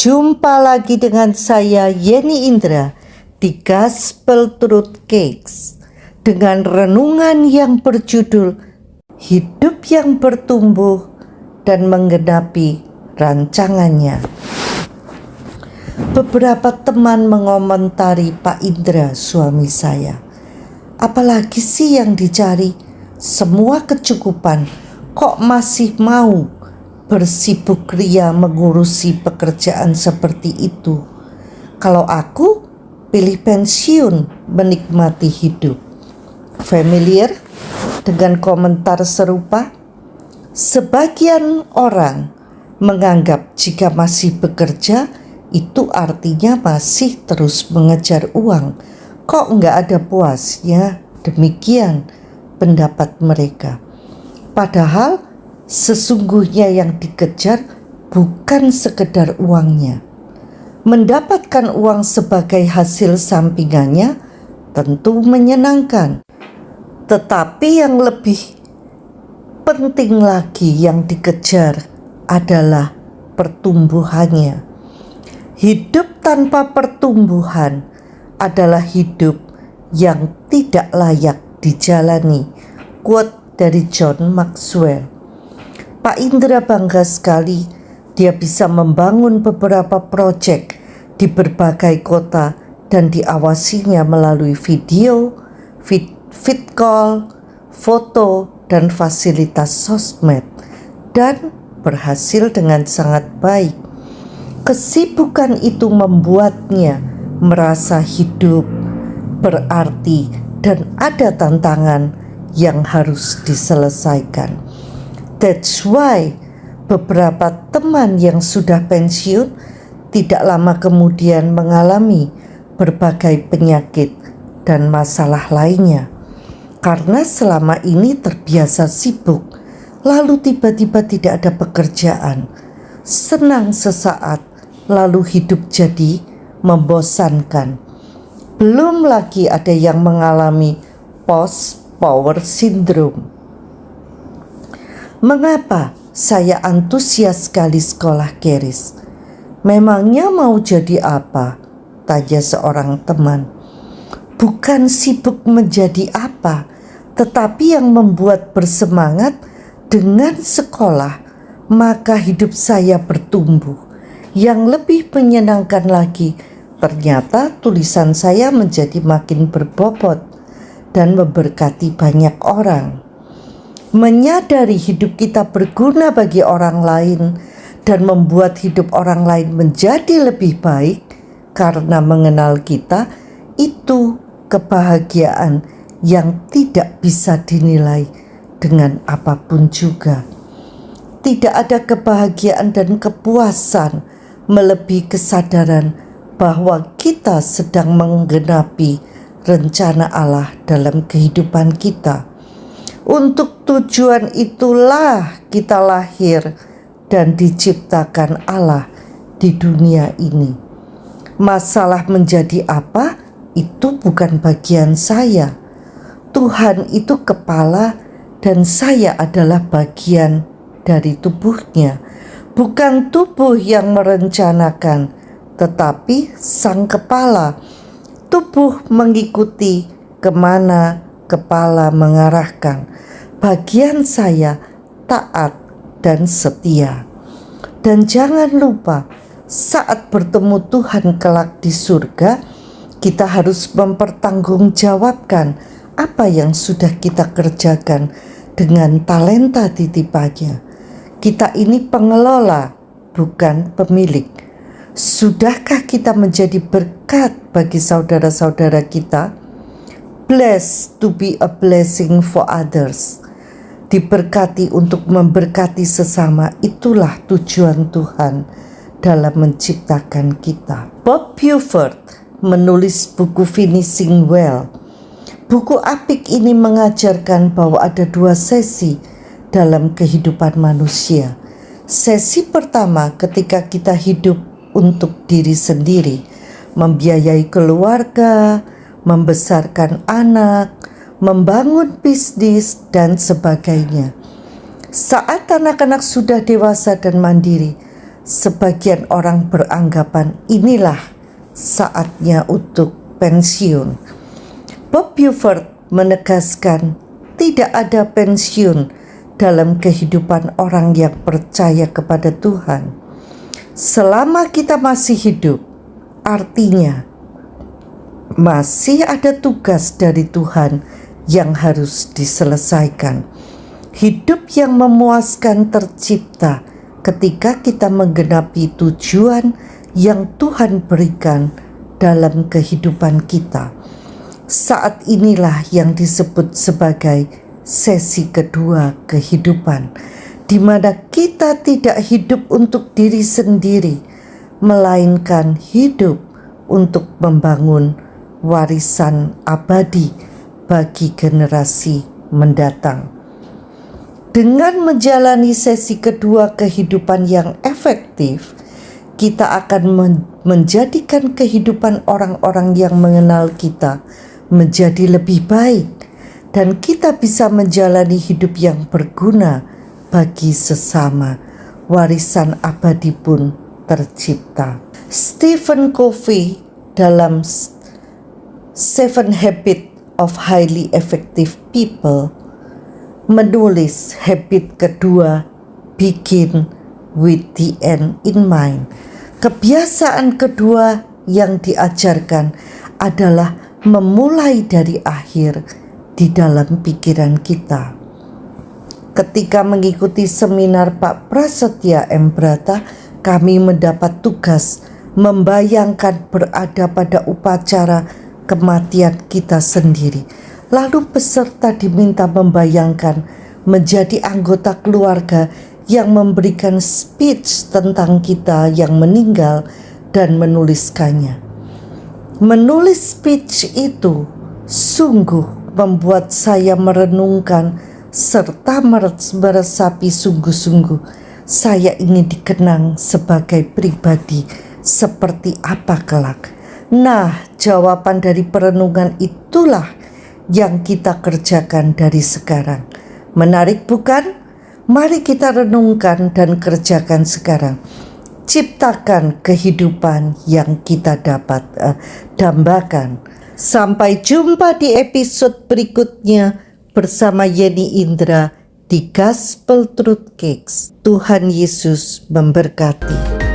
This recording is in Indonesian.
Jumpa lagi dengan saya Yeni Indra di Gospel Truth Cakes dengan renungan yang berjudul Hidup yang Bertumbuh dan Menggenapi Rancangannya. Beberapa teman mengomentari Pak Indra, suami saya. Apalagi sih yang dicari? Semua kecukupan, kok masih mau bersibuk ria mengurusi pekerjaan seperti itu? Kalau aku pilih pensiun menikmati hidup. Familiar dengan komentar serupa? Sebagian orang menganggap jika masih bekerja itu artinya masih terus mengejar uang. Kok nggak ada puasnya? Demikian pendapat mereka. Padahal sesungguhnya yang dikejar bukan sekedar uangnya. Mendapatkan uang sebagai hasil sampingannya tentu menyenangkan. Tetapi yang lebih penting lagi yang dikejar adalah pertumbuhannya. Hidup tanpa pertumbuhan adalah hidup yang tidak layak dijalani. Quote dari John Maxwell. Pak Indra bangga sekali dia bisa membangun beberapa proyek di berbagai kota dan diawasinya melalui video, fit call, foto, dan fasilitas sosmed, dan berhasil dengan sangat baik. Kesibukan itu membuatnya merasa hidup, berarti, dan ada tantangan yang harus diselesaikan. That's why beberapa teman yang sudah pensiun tidak lama kemudian mengalami berbagai penyakit dan masalah lainnya. Karena selama ini terbiasa sibuk, lalu tiba-tiba tidak ada pekerjaan. Senang sesaat, lalu hidup jadi membosankan. Belum lagi ada yang mengalami post-power syndrome. Mengapa saya antusias sekali sekolah Keris? Memangnya mau jadi apa? Tanya seorang teman. Bukan sibuk menjadi apa, tetapi yang membuat bersemangat dengan sekolah, maka hidup saya bertumbuh. Yang lebih menyenangkan lagi, ternyata tulisan saya menjadi makin berbobot dan memberkati banyak orang. Menyadari hidup kita berguna bagi orang lain dan membuat hidup orang lain menjadi lebih baik karena mengenal kita, itu kebahagiaan yang tidak bisa dinilai dengan apapun juga. Tidak ada kebahagiaan dan kepuasan melebihi kesadaran bahwa kita sedang menggenapi rencana Allah dalam kehidupan kita. Untuk tujuan itulah kita lahir dan diciptakan Allah di dunia ini. Masalah menjadi apa? Itu bukan bagian saya. Tuhan itu kepala dan saya adalah bagian dari tubuhnya. Bukan tubuh yang merencanakan, tetapi sang kepala. Tubuh mengikuti kemana kepala mengarahkan. Bagian saya taat dan setia. Dan jangan lupa, saat bertemu Tuhan kelak di surga, kita harus mempertanggungjawabkan apa yang sudah kita kerjakan dengan talenta titipannya. Kita ini pengelola, bukan pemilik. Sudahkah kita menjadi berkat bagi saudara-saudara kita? Blessed to be a blessing for others. Diberkati untuk memberkati sesama, itulah tujuan Tuhan dalam menciptakan kita. Bob Buford menulis buku Finishing Well. Buku apik ini mengajarkan bahwa ada dua sesi dalam kehidupan manusia. Sesi pertama ketika kita hidup untuk diri sendiri, membiayai keluarga, membesarkan anak, membangun bisnis, dan sebagainya. Saat anak-anak sudah dewasa dan mandiri, sebagian orang beranggapan inilah saatnya untuk pensiun. Bob Buford menegaskan tidak ada pensiun dalam kehidupan orang yang percaya kepada Tuhan. Selama kita masih hidup, artinya masih ada tugas dari Tuhan yang harus diselesaikan. Hidup yang memuaskan tercipta ketika kita menggenapi tujuan yang Tuhan berikan dalam kehidupan kita. Saat inilah yang disebut sebagai sesi kedua kehidupan, di mana kita tidak hidup untuk diri sendiri, melainkan hidup untuk membangun warisan abadi bagi generasi mendatang. Dengan menjalani sesi kedua kehidupan yang efektif, kita akan menjadikan kehidupan orang-orang yang mengenal kita menjadi lebih baik, dan kita bisa menjalani hidup yang berguna bagi sesama. Warisan abadi pun tercipta. Stephen Covey dalam 7 Habits of Highly Effective People menulis habit kedua, begin with the end in mind. Kebiasaan kedua yang diajarkan adalah memulai dari akhir di dalam pikiran kita. Ketika mengikuti seminar Pak Prasetya M. Brata, kami mendapat tugas membayangkan berada pada upacara kematian kita sendiri. Lalu peserta diminta membayangkan menjadi anggota keluarga yang memberikan speech tentang kita yang meninggal dan menuliskannya. Menulis speech itu sungguh membuat saya merenungkan serta meresapi sungguh-sungguh saya ingin dikenang sebagai pribadi seperti apa kelak. Nah, jawaban dari perenungan itulah yang kita kerjakan dari sekarang. Menarik bukan? Mari kita renungkan dan kerjakan sekarang. Ciptakan kehidupan yang kita dapat dambakan. Sampai jumpa di episode berikutnya bersama Yeni Indra di Gospel Truth Cakes. Tuhan Yesus memberkati.